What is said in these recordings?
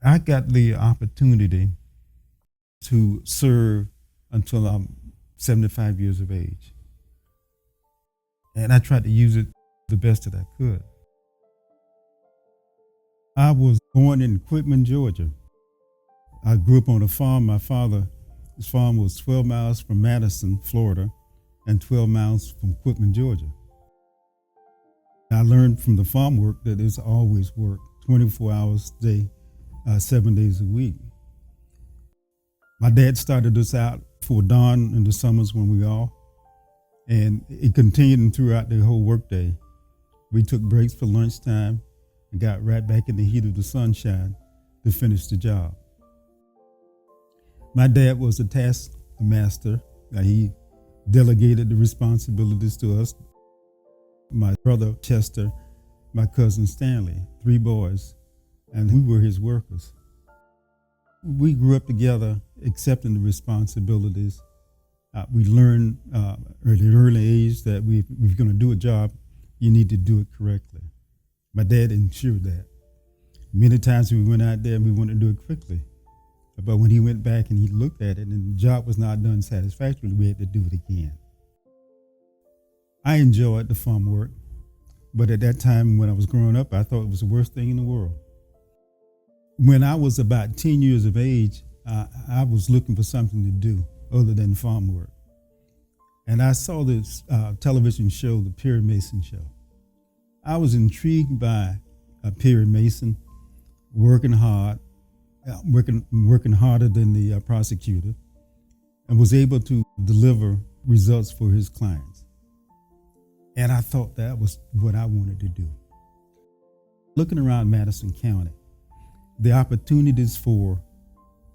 I got the opportunity to serve until I'm 75 years of age. And I tried to use it the best that I could. I was born in Quitman, Georgia. I grew up on a farm. My father's farm was 12 miles from Madison, Florida, and 12 miles from Quitman, Georgia. I learned from the farm work that there's always work, 24 hours a day, 7 days a week. My dad started us out for dawn in the summers when we all, and it continued throughout the whole workday. We took breaks for lunchtime and got right back in the heat of the sunshine to finish the job. My dad was a taskmaster. He delegated the responsibilities to us. My brother Chester, my cousin Stanley, 3 boys, and we were his workers. We grew up together accepting the responsibilities. We learned at an early age that if you're going to do a job, you need to do it correctly. My dad ensured that. Many times we went out there and we wanted to do it quickly. But when he went back and he looked at it and the job was not done satisfactorily, we had to do it again. I enjoyed the farm work, but at that time when I was growing up, I thought it was the worst thing in the world. When I was about 10 years of age, I was looking for something to do other than farm work. And I saw this television show, the Perry Mason Show. I was intrigued by Perry Mason working hard, working harder than the prosecutor, and was able to deliver results for his clients. And I thought that was what I wanted to do. Looking around Madison County, the opportunities for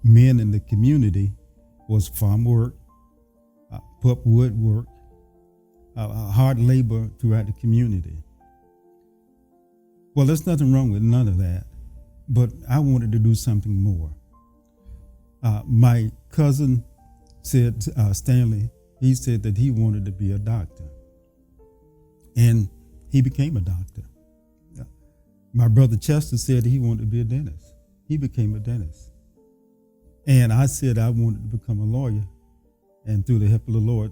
men in the community was farm work, pulpwood work, hard labor throughout the community. Well, there's nothing wrong with none of that, but I wanted to do something more. My cousin said, Stanley, he said that he wanted to be a doctor. And he became a doctor. My brother Chester said he wanted to be a dentist. He became a dentist. And I said I wanted to become a lawyer. And through the help of the Lord,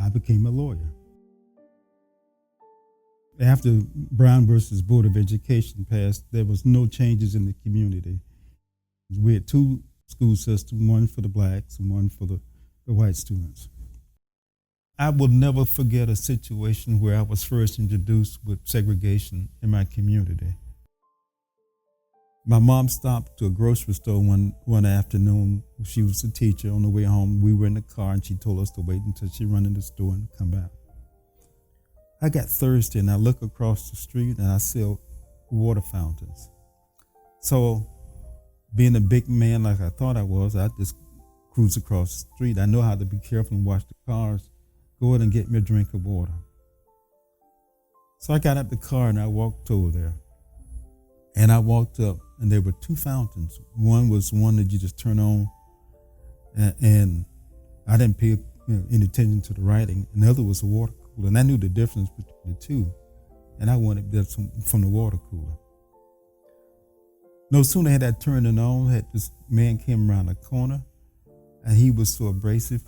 I became a lawyer. After Brown versus Board of Education passed, there was no changes in the community. We had 2 school systems, one for the blacks and one for the white students. I will never forget a situation where I was first introduced with segregation in my community. My mom stopped to a grocery store one afternoon. She was a teacher. On the way home, we were in the car, and she told us to wait until she run in the store and come back. I got thirsty, and I look across the street, and I see water fountains. So, being a big man like I thought I was, I just cruised across the street. I know how to be careful and watch the cars. Go ahead and get me a drink of water. So I got out the car and I walked over there. And I walked up and there were 2 fountains. One was one that you just turn on, and I didn't pay any attention to the writing. And the other was a water cooler. And I knew the difference between the 2. And I wanted that from the water cooler. No sooner had I turned it on, had this man came around the corner, and he was so abrasive.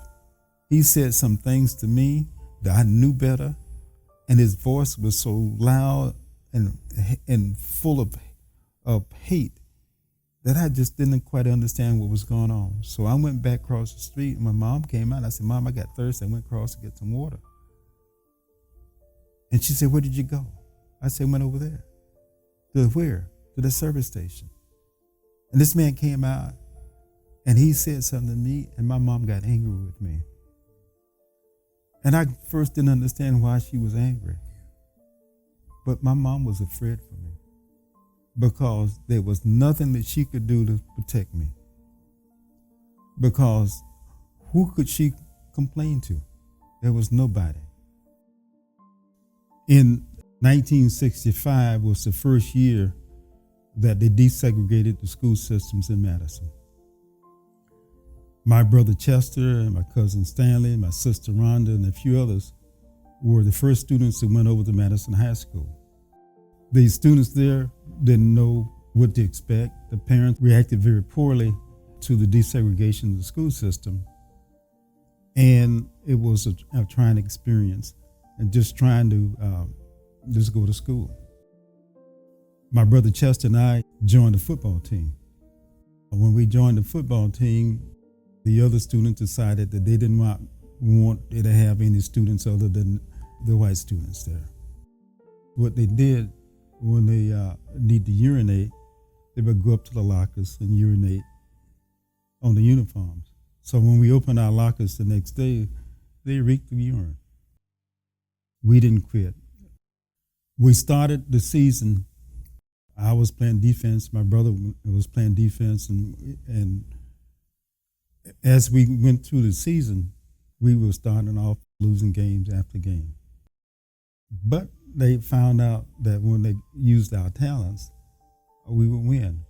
He said some things to me that I knew better, and his voice was so loud and full of hate that I just didn't quite understand what was going on. So I went back across the street, and my mom came out. I said, Mom, I got thirsty. I went across to get some water. And she said, where did you go? I said, went over there. To where? To the service station. And this man came out, and he said something to me, and my mom got angry with me. And I first didn't understand why she was angry. But my mom was afraid for me because there was nothing that she could do to protect me. Because who could she complain to? There was nobody. In 1965 was the first year that they desegregated the school systems in Madison. My brother Chester and my cousin Stanley, my sister Rhonda, and a few others were the first students that went over to Madison High School. The students there didn't know what to expect. The parents reacted very poorly to the desegregation of the school system. And it was a trying experience and just trying to just go to school. My brother Chester and I joined the football team. When we joined the football team, the other students decided that they didn't want to have any students other than the white students there. What they did when they need to urinate, they would go up to the lockers and urinate on the uniforms. So when we opened our lockers the next day, they reeked of urine. We didn't quit. We started the season. I was playing defense. My brother was playing defense, and as we went through the season, we were starting off losing games after game. But they found out that when they used our talents, we would win.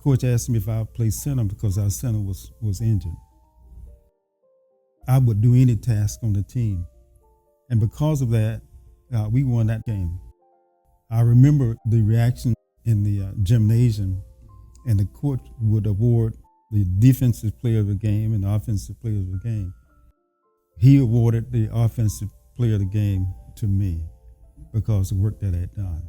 Coach asked me if I would play center because our center was injured. I would do any task on the team. And because of that, we won that game. I remember the reaction in the gymnasium, and the coach would award the defensive player of the game and the offensive player of the game. He awarded the offensive player of the game to me because of the work that I had done.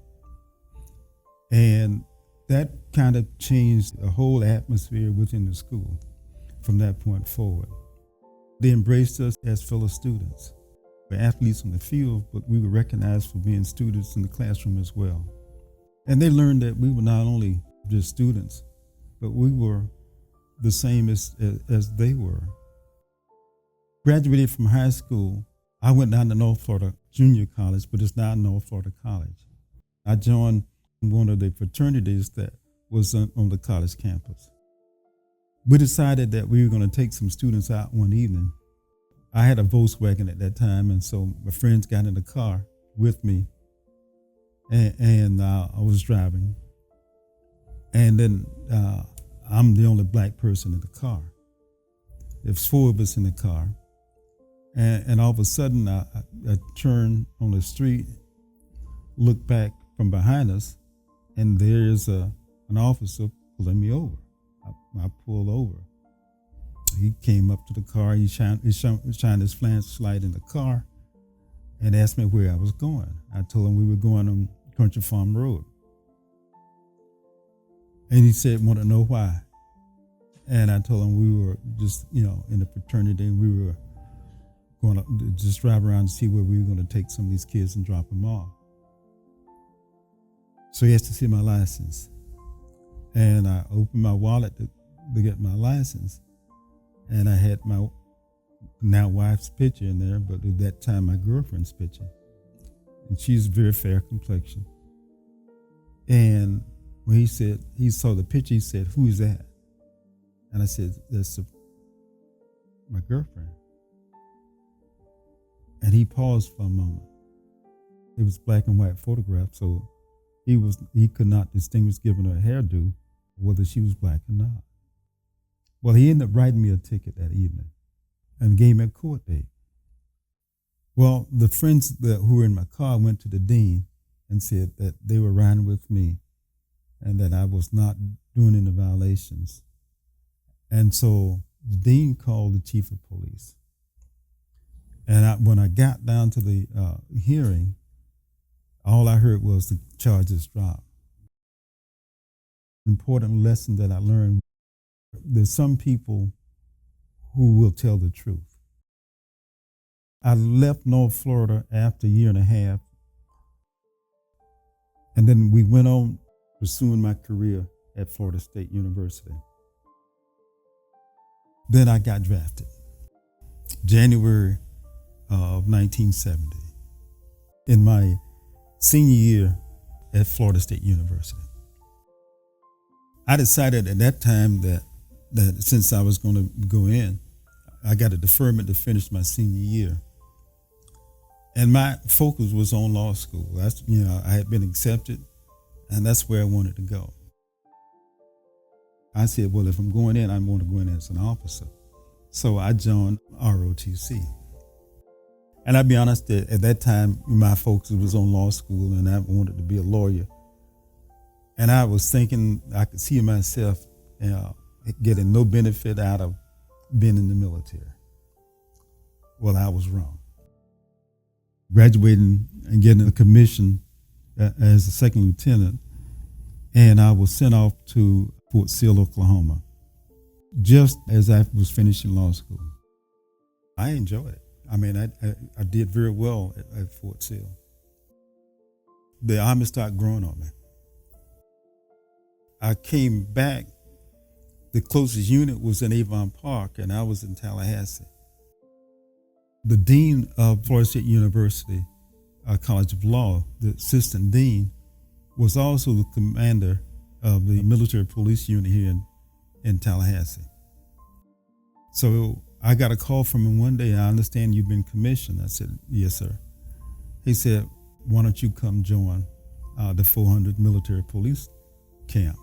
And that kind of changed the whole atmosphere within the school from that point forward. They embraced us as fellow students. We're athletes on the field, but we were recognized for being students in the classroom as well. And they learned that we were not only just students, but we were the same as they were. Graduated from high school, I went down to North Florida Junior College, but it's now North Florida College. I joined one of the fraternities that was on the college campus. We decided that we were going to take some students out one evening. I had a Volkswagen at that time, and so my friends got in the car with me, and I was driving. And then I'm the only black person in the car. There's four of us in the car. And all of a sudden, I turned on the street, looked back from behind us, and there's an officer pulling me over. I pulled over. He came up to the car, he shined his flashlight in the car and asked me where I was going. I told him we were going on Country Farm Road. And he said, want to know why? And I told him we were just, in the fraternity, and we were going to just drive around and see where we were going to take some of these kids and drop them off. So he asked to see my license. And I opened my wallet to get my license. And I had my now wife's picture in there, but at that time my girlfriend's picture. And she's very fair complexion. And when he saw the picture, he said, "Who is that?" And I said, "That's my girlfriend." And he paused for a moment. It was black and white photograph, so he could not distinguish, given her hairdo, whether she was black or not. Well, he ended up writing me a ticket that evening and gave me a court date. Well, the friends who were in my car went to the dean and said that they were riding with me and that I was not doing any violations. And so the dean called the chief of police. And when I got down to the hearing, all I heard was the charges dropped. An important lesson that I learned: there's some people who will tell the truth. I left North Florida after a year and a half, and then we went on pursuing my career at Florida State University. Then I got drafted, January of 1970, in my senior year at Florida State University. I decided at that time that since I was going to go in, I got a deferment to finish my senior year. And my focus was on law school. I had been accepted, and that's where I wanted to go. I said, well, if I'm going in, I want to go in as an officer. So I joined ROTC. And I'll be honest, at that time, my focus was on law school, and I wanted to be a lawyer. And I was thinking I could see myself getting no benefit out of being in the military. Well, I was wrong. Graduating and getting a commission as a second lieutenant, and I was sent off to Fort Sill, Oklahoma, just as I was finishing law school. I enjoyed it. I mean, I did very well at Fort Sill. The Army started growing on me. I came back. The closest unit was in Avon Park, and I was in Tallahassee. The dean of Florida State University College of Law, the assistant dean, was also the commander of the military police unit here in Tallahassee. So I got a call from him one day. I understand you've been commissioned. I said, yes, sir. He said, why don't you come join the 400 military police camp?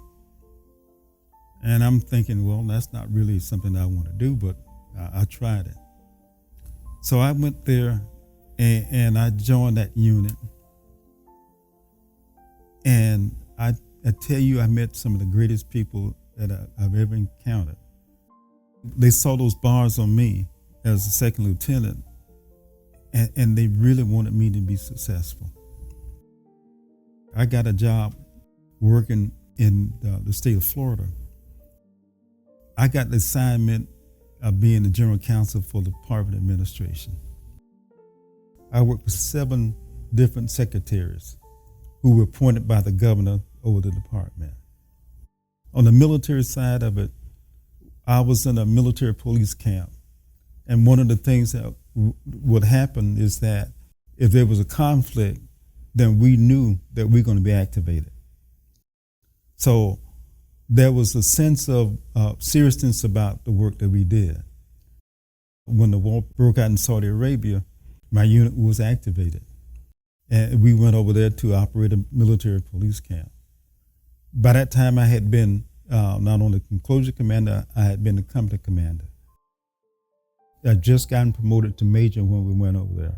And I'm thinking, well, that's not really something I want to do, but I tried it. So I went there and I joined that unit. And I tell you, I met some of the greatest people that I've ever encountered. They saw those bars on me as a second lieutenant, and they really wanted me to be successful. I got a job working in the state of Florida. I got the assignment of being the general counsel for the Department of Administration. I worked with 7 different secretaries who were appointed by the governor over the department. On the military side of it, I was in a military police camp. And one of the things that would happen is that if there was a conflict, then we knew that we were going to be activated. So there was a sense of seriousness about the work that we did. When the war broke out in Saudi Arabia, my unit was activated. And we went over there to operate a military police camp. By that time, I had been not only enclosure commander, I had been the company commander. I had just gotten promoted to major when we went over there.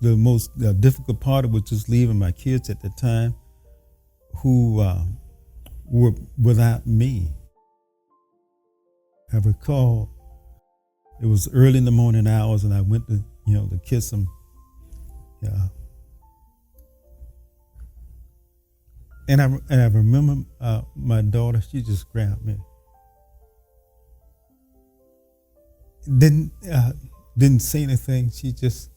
The most difficult part was just leaving my kids at the time who were without me. I recall it was early in the morning hours, and I went to kiss them. Yeah. And I remember my daughter, she just grabbed me. Didn't say anything. She just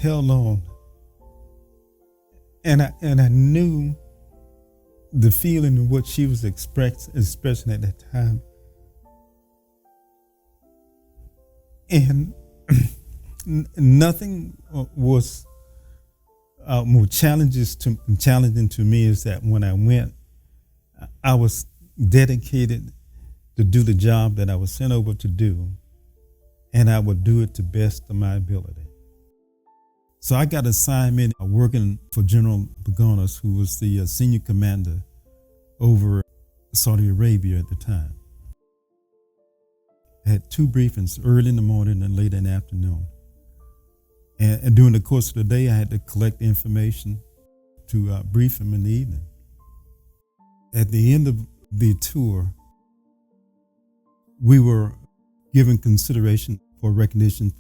held on. And I knew the feeling of what she was expressing at that time. And nothing was more challenging to me is that when I went, I was dedicated to do the job that I was sent over to do, and I would do it to best of my ability. So I got assignment working for General Augustus, who was the senior commander over Saudi Arabia at the time. I had 2 briefings, early in the morning and late in the afternoon. And during the course of the day, I had to collect information to brief him in the evening. At the end of the tour, we were given consideration for recognition.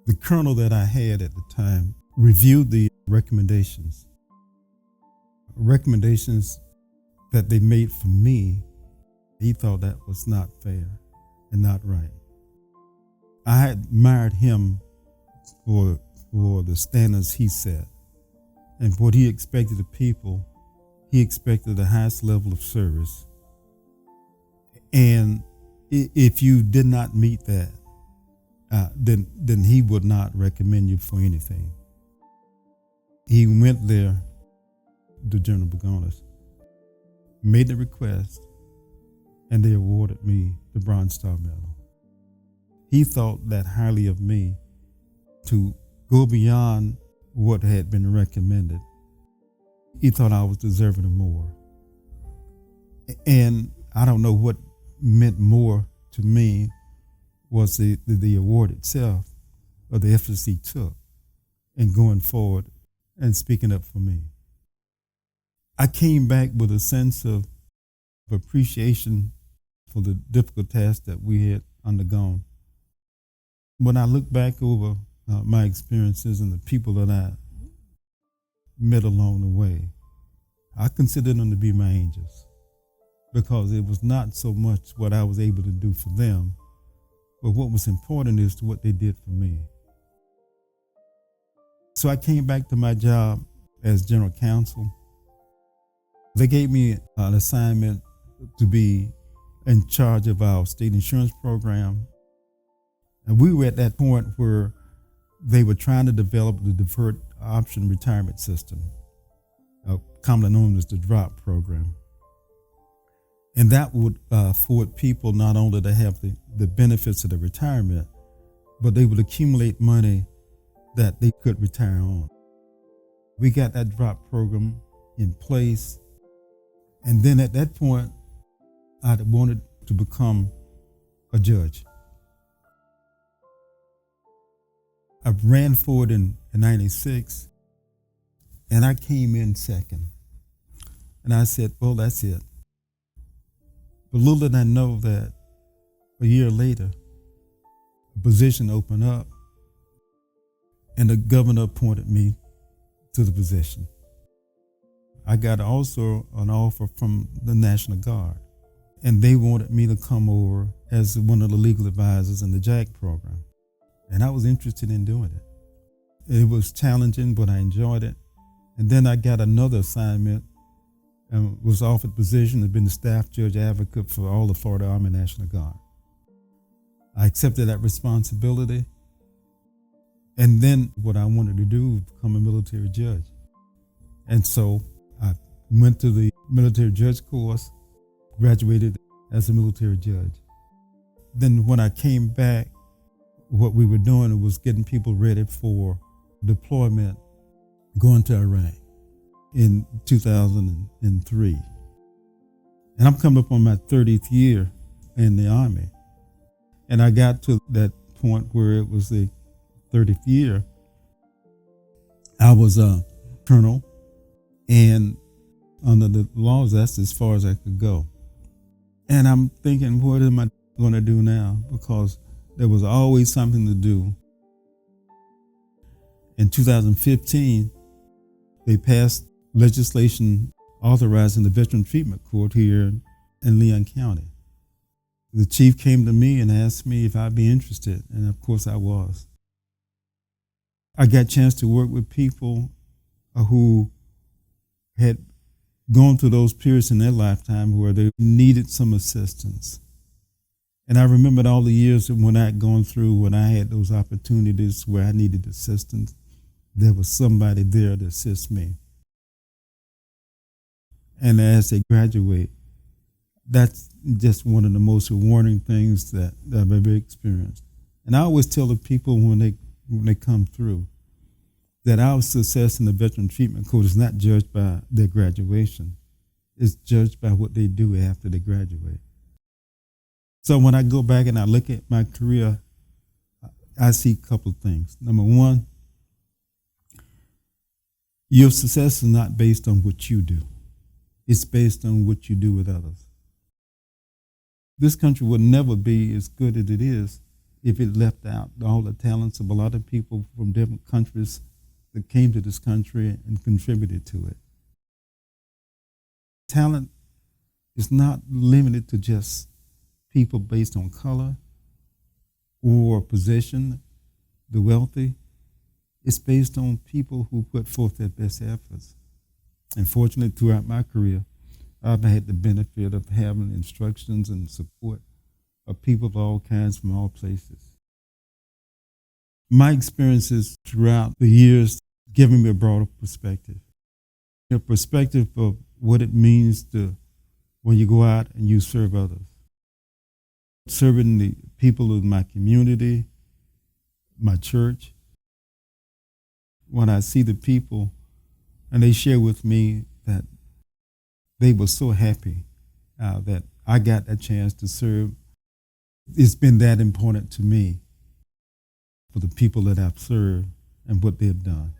The colonel that I had at the time reviewed the recommendations that they made for me. He thought that was not fair and not right. I admired him for the standards he set and what he expected of people. He expected the highest level of service. And if you did not meet that, then he would not recommend you for anything. He went there to General Augustus, made the request, and they awarded me the Bronze Star Medal. He thought that highly of me to go beyond what had been recommended. He thought I was deserving of more. And I don't know what meant more to me was the award itself, or the efforts he took in going forward and speaking up for me. I came back with a sense of appreciation for the difficult tasks that we had undergone. When I look back over my experiences and the people that I met along the way, I consider them to be my angels, because it was not so much what I was able to do for them, but what was important is what they did for me. So I came back to my job as general counsel. They gave me an assignment to be in charge of our state insurance program. And we were at that point where they were trying to develop the deferred option retirement system, commonly known as the DROP program. And that would afford people not only to have the benefits of the retirement, but they would accumulate money that they could retire on. We got that DROP program in place. And then at that point, I wanted to become a judge. I ran for it in 96, and I came in second. And I said, well, that's it. But little did I know that a year later, a position opened up, and the governor appointed me to the position. I got also an offer from the National Guard, and they wanted me to come over as one of the legal advisors in the JAG program. And I was interested in doing it. It was challenging, but I enjoyed it. And then I got another assignment and was offered the position of being the staff judge advocate for all the Florida Army National Guard. I accepted that responsibility. And then what I wanted to do was become a military judge. And so I went to the military judge course, graduated as a military judge. Then when I came back, what we were doing was getting people ready for deployment, going to Iraq in 2003. And I'm coming up on my 30th year in the Army. And I got to that point where it was the 30th year. I was a colonel, and under the laws, that's as far as I could go. And I'm thinking, what am I going to do now? Because there was always something to do. In 2015, they passed legislation authorizing the Veteran Treatment Court here in Leon County. The chief came to me and asked me if I'd be interested, and of course I was. I got a chance to work with people who had gone through those periods in their lifetime where they needed some assistance. And I remembered all the years when I had gone through, when I had those opportunities where I needed assistance, there was somebody there to assist me. And as they graduate, that's just one of the most rewarding things that I've ever experienced. And I always tell the people when they come through that our success in the Veteran Treatment Court is not judged by their graduation. It's judged by what they do after they graduate. So when I go back and I look at my career, I see a couple of things. Number one, your success is not based on what you do. It's based on what you do with others. This country would never be as good as it is if it left out all the talents of a lot of people from different countries that came to this country and contributed to it. Talent is not limited to just people based on color or position, the wealthy. It's based on people who put forth their best efforts. And fortunately, throughout my career, I've had the benefit of having instructions and support of people of all kinds from all places. My experiences throughout the years giving me a broader perspective. A perspective of what it means to when you go out and you serve others. Serving the people of my community, my church. When I see the people and they share with me that they were so happy that I got a chance to serve, it's been that important to me for the people that I've served and what they've done.